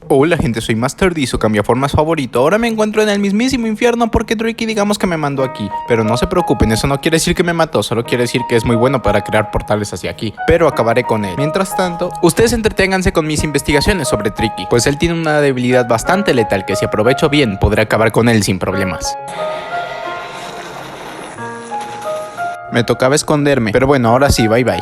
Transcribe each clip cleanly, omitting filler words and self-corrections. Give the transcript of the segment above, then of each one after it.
Hola gente, soy Master D, su cambiaformas favorito. Ahora me encuentro en el mismísimo infierno porque Tricky digamos que me mandó aquí. Pero no se preocupen, eso no quiere decir que me mató, solo quiere decir que es muy bueno para crear portales hacia aquí. Pero acabaré con él. Mientras tanto, ustedes entreténganse con mis investigaciones sobre Tricky, pues él tiene una debilidad bastante letal que si aprovecho bien, podré acabar con él sin problemas. Me tocaba esconderme, pero bueno, ahora sí, bye bye.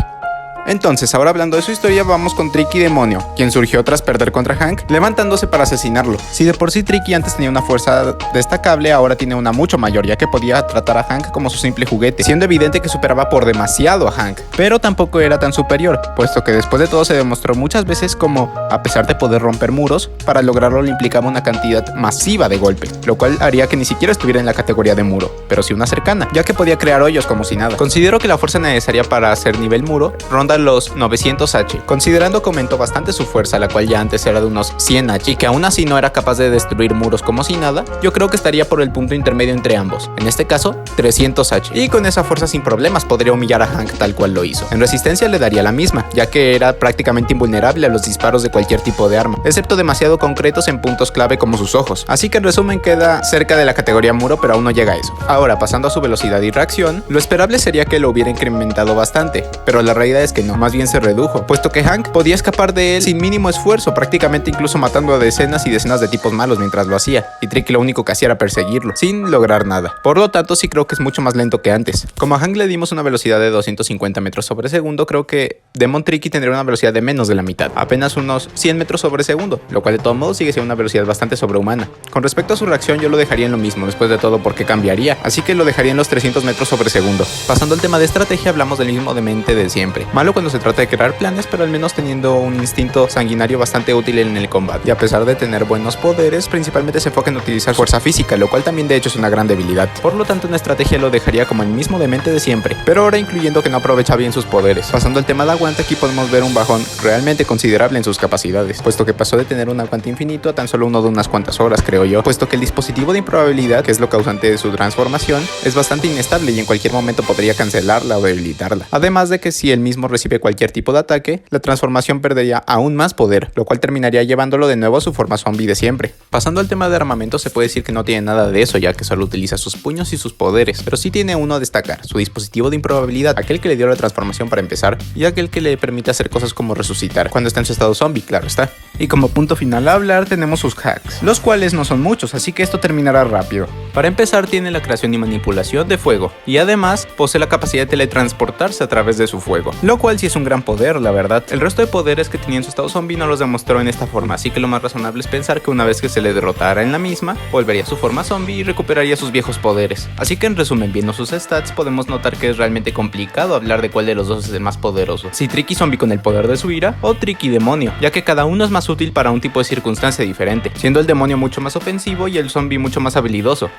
Entonces, ahora hablando de su historia, vamos con Tricky Demonio, quien surgió tras perder contra Hank, levantándose para asesinarlo. Si de por sí Tricky antes tenía una fuerza destacable, ahora tiene una mucho mayor, ya que podía tratar a Hank como su simple juguete, siendo evidente que superaba por demasiado a Hank. Pero tampoco era tan superior, puesto que después de todo se demostró muchas veces como, a pesar de poder romper muros, para lograrlo le implicaba una cantidad masiva de golpe, lo cual haría que ni siquiera estuviera en la categoría de muro, pero sí una cercana, ya que podía crear hoyos como si nada. Considero que la fuerza necesaria para hacer nivel muro ronda los 900H, considerando que aumentó bastante su fuerza, la cual ya antes era de unos 100H y que aún así no era capaz de destruir muros como si nada. Yo creo que estaría por el punto intermedio entre ambos, en este caso 300H, y con esa fuerza sin problemas podría humillar a Hank tal cual lo hizo. En resistencia le daría la misma, ya que era prácticamente invulnerable a los disparos de cualquier tipo de arma, excepto demasiado concretos en puntos clave como sus ojos, así que en resumen queda cerca de la categoría muro, pero aún no llega a eso. Ahora, pasando a su velocidad y reacción, lo esperable sería que lo hubiera incrementado bastante, pero la realidad es que no, más bien se redujo, puesto que Hank podía escapar de él sin mínimo esfuerzo, prácticamente incluso matando a decenas y decenas de tipos malos mientras lo hacía, y Tricky lo único que hacía era perseguirlo, sin lograr nada. Por lo tanto, sí creo que es mucho más lento que antes. Como a Hank le dimos una velocidad de 250 metros sobre segundo, creo que Demon Tricky tendría una velocidad de menos de la mitad, apenas unos 100 metros sobre segundo, lo cual de todos modos sigue siendo una velocidad bastante sobrehumana. Con respecto a su reacción, yo lo dejaría en lo mismo, después de todo porque cambiaría, así que lo dejaría en los 300 metros sobre segundo. Pasando al tema de estrategia, hablamos del mismo demente de siempre. Malo cuando se trata de crear planes, pero al menos teniendo un instinto sanguinario bastante útil en el combate. Y a pesar de tener buenos poderes, principalmente se enfoca en utilizar fuerza física, lo cual también de hecho es una gran debilidad. Por lo tanto, en estrategia lo dejaría como el mismo demente de siempre, pero ahora incluyendo que no aprovecha bien sus poderes. Pasando al tema de aguante, aquí podemos ver un bajón realmente considerable en sus capacidades, puesto que pasó de tener un aguante infinito a tan solo uno de unas cuantas horas, creo yo, puesto que el dispositivo de improbabilidad, que es lo causante de su transformación, es bastante inestable y en cualquier momento podría cancelarla o debilitarla. Además de que si él mismo recibe cualquier tipo de ataque, la transformación perdería aún más poder, lo cual terminaría llevándolo de nuevo a su forma zombie de siempre. Pasando al tema de armamento, se puede decir que no tiene nada de eso, ya que solo utiliza sus puños y sus poderes, pero sí tiene uno a destacar, su dispositivo de improbabilidad, aquel que le dio la transformación para empezar, y aquel que le permite hacer cosas como resucitar, cuando está en su estado zombie, claro está. Y como punto final a hablar, tenemos sus hacks, los cuales no son muchos, así que esto terminará rápido. Para empezar, tiene la creación y manipulación de fuego, y además posee la capacidad de teletransportarse a través de su fuego, lo cual sí es un gran poder, la verdad. El resto de poderes que tenía en su estado zombie no los demostró en esta forma, así que lo más razonable es pensar que una vez que se le derrotara en la misma, volvería a su forma zombie y recuperaría sus viejos poderes. Así que en resumen, viendo sus stats, podemos notar que es realmente complicado hablar de cuál de los dos es el más poderoso, si Tricky Zombie con el poder de su ira o Tricky Demonio, ya que cada uno es más útil para un tipo de circunstancia diferente, siendo el demonio mucho más ofensivo y el zombie mucho más habilidoso.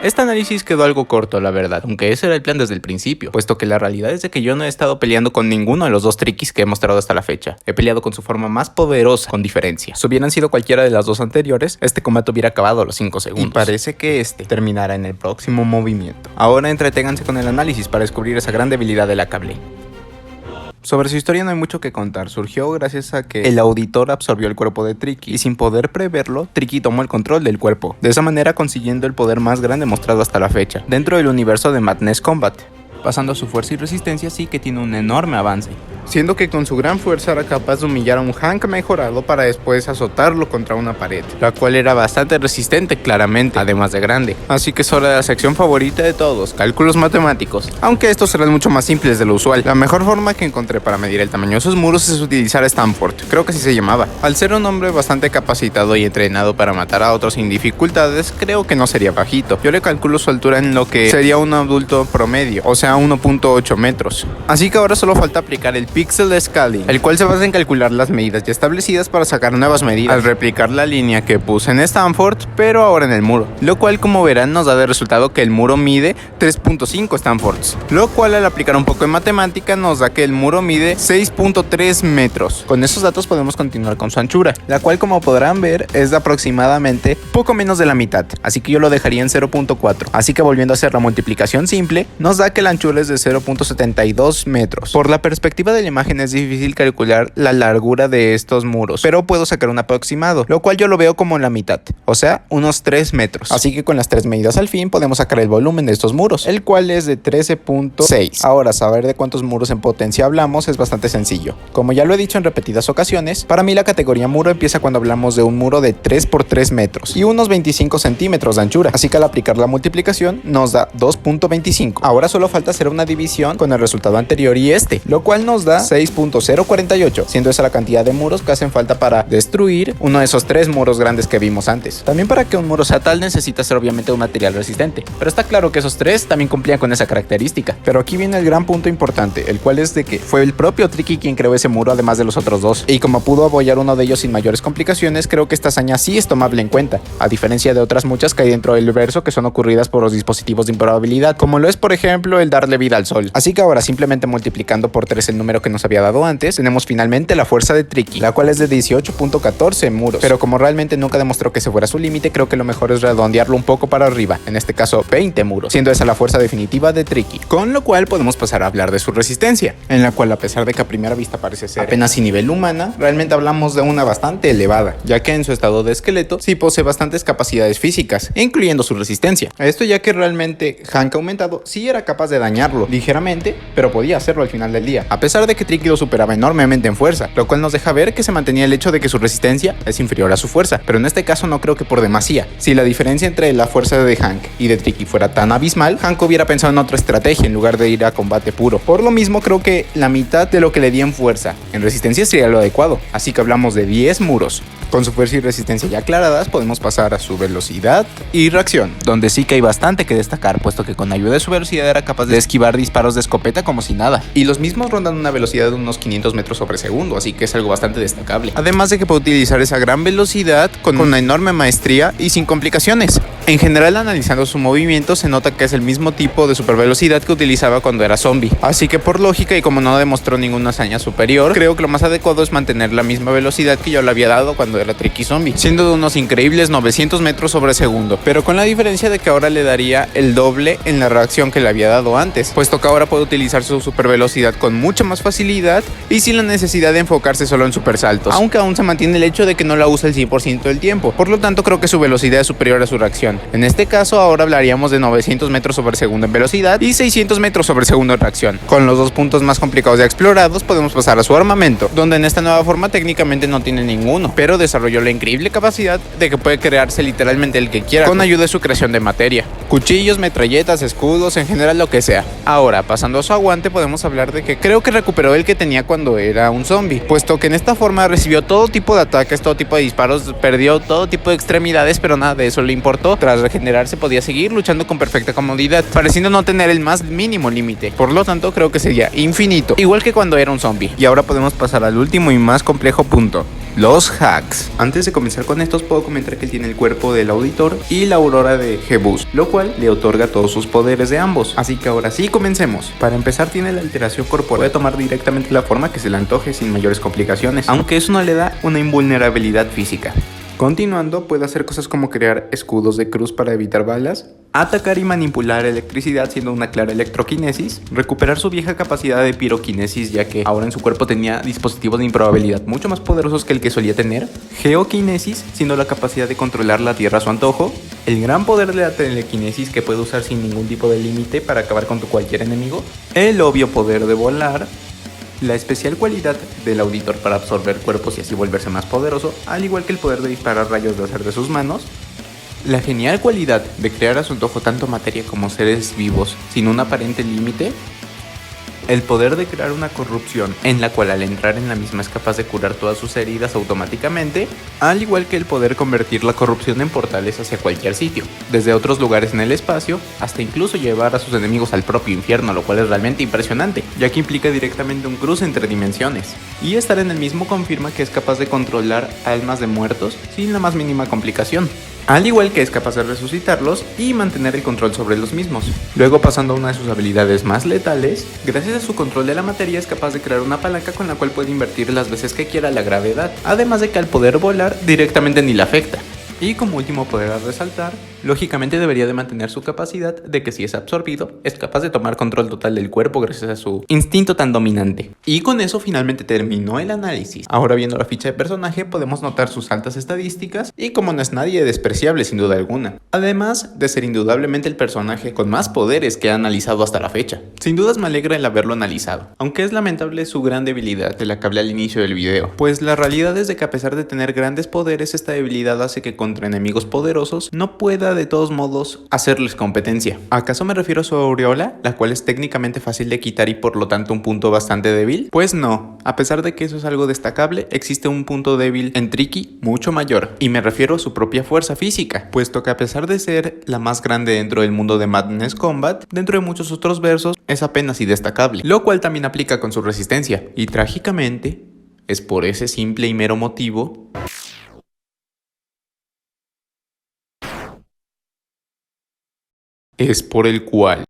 Este análisis quedó algo corto, la verdad, aunque ese era el plan desde el principio, puesto que la realidad es de que yo no he estado peleando con ninguno de los dos Trickys que he mostrado hasta la fecha. He peleado con su forma más poderosa, con diferencia. Si hubieran sido cualquiera de las dos anteriores, este combate hubiera acabado a los 5 segundos. Y parece que este terminará en el próximo movimiento. Ahora entreténganse con el análisis para descubrir esa gran debilidad de la Cable. Sobre su historia no hay mucho que contar, surgió gracias a que el auditor absorbió el cuerpo de Tricky y sin poder preverlo, Tricky tomó el control del cuerpo, de esa manera consiguiendo el poder más grande mostrado hasta la fecha, dentro del universo de Madness Combat. Pasando a su fuerza y resistencia, sí que tiene un enorme avance, siendo que con su gran fuerza era capaz de humillar a un Hank mejorado para después azotarlo contra una pared, la cual era bastante resistente claramente, además de grande. Así que es hora de la sección favorita de todos, cálculos matemáticos, aunque estos serán mucho más simples de lo usual. La mejor forma que encontré para medir el tamaño de sus muros es utilizar a Stanford, creo que así se llamaba. Al ser un hombre bastante capacitado y entrenado para matar a otros sin dificultades, creo que no sería bajito. Yo le calculo su altura en lo que sería un adulto promedio, o sea 1.8 metros. Así que ahora solo falta aplicar el Pixel Scaling, el cual se basa en calcular las medidas ya establecidas para sacar nuevas medidas, al replicar la línea que puse en Stanford, pero ahora en el muro, lo cual como verán nos da de resultado que el muro mide 3.5 Stanfords, lo cual al aplicar un poco de matemática nos da que el muro mide 6.3 metros. Con esos datos podemos continuar con su anchura, la cual como podrán ver es de aproximadamente poco menos de la mitad, así que yo lo dejaría en 0.4, así que volviendo a hacer la multiplicación simple, nos da que la anchura es de 0.72 metros. Por la perspectiva de la imagen es difícil calcular la largura de estos muros, pero puedo sacar un aproximado, lo cual yo lo veo como la mitad, o sea, unos 3 metros. Así que con las 3 medidas al fin podemos sacar el volumen de estos muros, el cual es de 13.6. Ahora, saber de cuántos muros en potencia hablamos es bastante sencillo. Como ya lo he dicho en repetidas ocasiones, para mí la categoría muro empieza cuando hablamos de un muro de 3 por 3 metros y unos 25 centímetros de anchura, así que al aplicar la multiplicación nos da 2.25. Ahora solo falta hacer una división con el resultado anterior y este, lo cual nos da 6.048, siendo esa la cantidad de muros que hacen falta para destruir uno de esos 3 muros grandes que vimos antes. También para que un muro sea tal necesita ser obviamente un material resistente, pero está claro que esos 3 también cumplían con esa característica. Pero aquí viene el gran punto importante, el cual es de que fue el propio Tricky quien creó ese muro además de los otros dos, y como pudo apoyar uno de ellos sin mayores complicaciones, creo que esta hazaña sí es tomable en cuenta, a diferencia de otras muchas que hay dentro del verso que son ocurridas por los dispositivos de improbabilidad, como lo es por ejemplo el darle vida al sol. Así que ahora simplemente multiplicando por 3 el número que nos había dado antes, tenemos finalmente la fuerza de Tricky, la cual es de 18.14 muros, pero como realmente nunca demostró que ese fuera su límite, creo que lo mejor es redondearlo un poco para arriba, en este caso 20 muros, siendo esa la fuerza definitiva de Tricky, con lo cual podemos pasar a hablar de su resistencia, en la cual a pesar de que a primera vista parece ser apenas sin nivel humana, realmente hablamos de una bastante elevada, ya que en su estado de esqueleto sí posee bastantes capacidades físicas, incluyendo su resistencia. Esto ya que realmente Hank aumentado sí era capaz de dañarlo ligeramente, pero podía hacerlo al final del día, a pesar de que Tricky lo superaba enormemente en fuerza, lo cual nos deja ver que se mantenía el hecho de que su resistencia es inferior a su fuerza, pero en este caso no creo que por demasía. Si la diferencia entre la fuerza de Hank y de Tricky fuera tan abismal, Hank hubiera pensado en otra estrategia en lugar de ir a combate puro. Por lo mismo creo que la mitad de lo que le di en fuerza en resistencia sería lo adecuado, así que hablamos de 10 muros. Con su fuerza y resistencia ya aclaradas, podemos pasar a su velocidad y reacción, donde sí que hay bastante que destacar, puesto que con ayuda de su velocidad era capaz de esquivar disparos de escopeta como si nada, y los mismos rondan una velocidad de unos 500 metros sobre segundo, así que es algo bastante destacable. Además de que puede utilizar esa gran velocidad con una enorme maestría y sin complicaciones. En general, analizando su movimiento, se nota que es el mismo tipo de supervelocidad que utilizaba cuando era zombie, así que por lógica y como no demostró ninguna hazaña superior, creo que lo más adecuado es mantener la misma velocidad que yo le había dado cuando era Tricky Zombie, siendo de unos increíbles 900 metros sobre segundo, pero con la diferencia de que ahora le daría el doble en la reacción que le había dado antes, puesto que ahora puede utilizar su supervelocidad con mucha más facilidad y sin la necesidad de enfocarse solo en supersaltos, aunque aún se mantiene el hecho de que no la usa el 100% del tiempo, por lo tanto creo que su velocidad es superior a su reacción. En este caso ahora hablaríamos de 900 metros sobre segundo en velocidad y 600 metros sobre segundo en reacción. Con los dos puntos más complicados ya explorados, podemos pasar a su armamento, donde en esta nueva forma técnicamente no tiene ninguno, pero desarrolló la increíble capacidad de que puede crearse literalmente el que quiera con ayuda de su creación de materia, cuchillos, metralletas, escudos, en general lo que sea. Ahora, pasando a su aguante, podemos hablar de que creo que recuperó el que tenía cuando era un zombie, puesto que en esta forma recibió todo tipo de ataques, todo tipo de disparos, perdió todo tipo de extremidades, pero nada de eso le importó. Tras regenerarse podía seguir luchando con perfecta comodidad, pareciendo no tener el más mínimo límite, por lo tanto creo que sería infinito, igual que cuando era un zombie. Y ahora podemos pasar al último y más complejo punto: los hacks. Antes de comenzar con estos, puedo comentar que él tiene el cuerpo del auditor y la aurora de G-Boost, lo cual le otorga todos sus poderes de ambos. Así que ahora sí, comencemos. Para empezar, tiene la alteración corporal. Puede tomar directamente la forma que se le antoje sin mayores complicaciones, aunque eso no le da una invulnerabilidad física. Continuando, puede hacer cosas como crear escudos de cruz para evitar balas, atacar y manipular electricidad siendo una clara electroquinesis, recuperar su vieja capacidad de piroquinesis ya que ahora en su cuerpo tenía dispositivos de improbabilidad mucho más poderosos que el que solía tener, geoquinesis siendo la capacidad de controlar la tierra a su antojo, el gran poder de la telequinesis que puede usar sin ningún tipo de límite para acabar con cualquier enemigo, el obvio poder de volar, la especial cualidad del auditor para absorber cuerpos y así volverse más poderoso, al igual que el poder de disparar rayos láser de sus manos, la genial cualidad de crear a su antojo tanto materia como seres vivos sin un aparente límite, el poder de crear una corrupción en la cual al entrar en la misma es capaz de curar todas sus heridas automáticamente, al igual que el poder convertir la corrupción en portales hacia cualquier sitio, desde otros lugares en el espacio hasta incluso llevar a sus enemigos al propio infierno, lo cual es realmente impresionante, ya que implica directamente un cruce entre dimensiones. Y estar en el mismo confirma que es capaz de controlar almas de muertos sin la más mínima complicación, al igual que es capaz de resucitarlos y mantener el control sobre los mismos. Luego, pasando a una de sus habilidades más letales, gracias a su control de la materia es capaz de crear una palanca con la cual puede invertir las veces que quiera la gravedad, además de que al poder volar directamente ni la afecta. Y como último poder a resaltar, lógicamente debería de mantener su capacidad de que si es absorbido, es capaz de tomar control total del cuerpo gracias a su instinto tan dominante. Y con eso finalmente terminó el análisis. Ahora viendo la ficha de personaje podemos notar sus altas estadísticas y como no es nadie despreciable sin duda alguna. Además de ser indudablemente el personaje con más poderes que he analizado hasta la fecha. Sin dudas me alegra el haberlo analizado, aunque es lamentable su gran debilidad de la que hablé al inicio del video, pues la realidad es de que a pesar de tener grandes poderes, esta debilidad hace que contra enemigos poderosos no pueda de todos modos hacerles competencia. ¿Acaso me refiero a su aureola, la cual es técnicamente fácil de quitar y por lo tanto un punto bastante débil? Pues no, a pesar de que eso es algo destacable, existe un punto débil en Tricky mucho mayor, y me refiero a su propia fuerza física, puesto que a pesar de ser la más grande dentro del mundo de Madness Combat, dentro de muchos otros versos es apenas y destacable, lo cual también aplica con su resistencia, y trágicamente es por ese simple y mero motivo es por el cual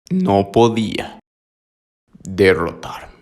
no podía derrotarme.